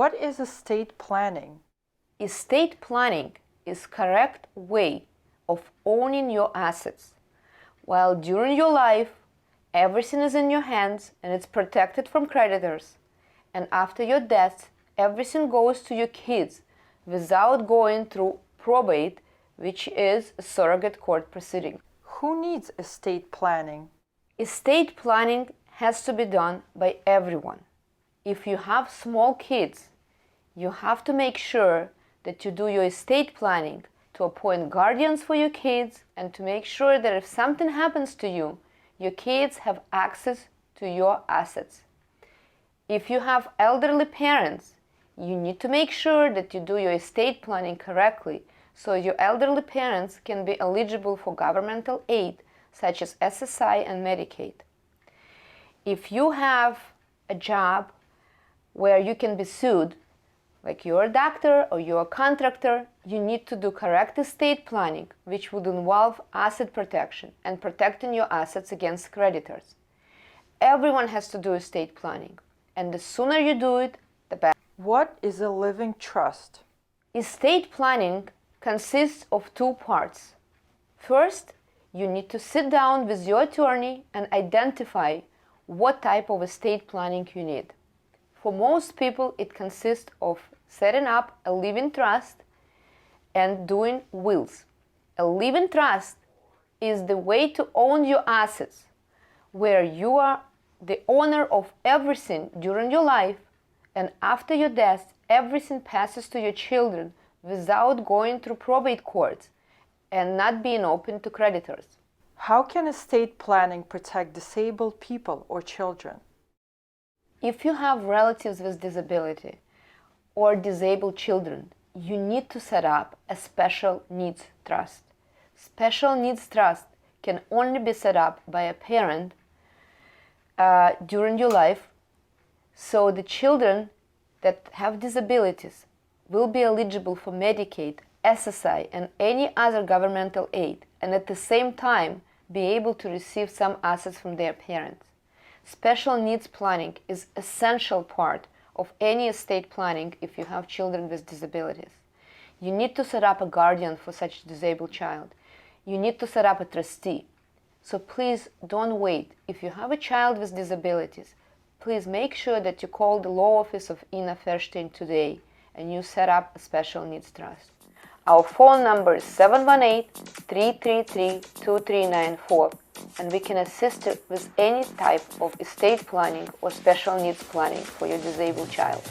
What is estate planning? Estate planning is correct way of owning your assets. While during your life, everything is in your hands and it's protected from creditors. And after your death, everything goes to your kids without going through probate, which is a surrogate court proceeding. Who needs estate planning? Estate planning has to be done by everyone. If you have small kids, you have to make sure that you do your estate planning to appoint guardians for your kids and to make sure that if something happens to you, your kids have access to your assets. If you have elderly parents, you need to make sure that you do your estate planning correctly so your elderly parents can be eligible for governmental aid such as SSI and Medicaid. If you have a job where you can be sued, like you're a doctor or you're a contractor, you need to do correct estate planning, which would involve asset protection and protecting your assets against creditors. Everyone has to do estate planning, and the sooner you do it, the better. What is a living trust? Estate planning consists of two parts. First, you need to sit down with your attorney and identify what type of estate planning you need. For most people, it consists of setting up a living trust and doing wills. A living trust is the way to own your assets, where you are the owner of everything during your life, and after your death, everything passes to your children without going through probate courts and not being open to creditors. How can estate planning protect disabled people or children? If you have relatives with disability or disabled children, you need to set up a special needs trust. Special needs trust can only be set up by a parent during your life, so the children that have disabilities will be eligible for Medicaid, SSI, and any other governmental aid, and at the same time be able to receive some assets from their parents. Special needs planning is an essential part of any estate planning if you have children with disabilities. You need to set up a guardian for such a disabled child. You need to set up a trustee. So please don't wait. If you have a child with disabilities, please make sure that you call the law office of Ina Fershteyn today and you set up a special needs trust. Our phone number is 718-333-2394, and we can assist you with any type of estate planning or special needs planning for your disabled child.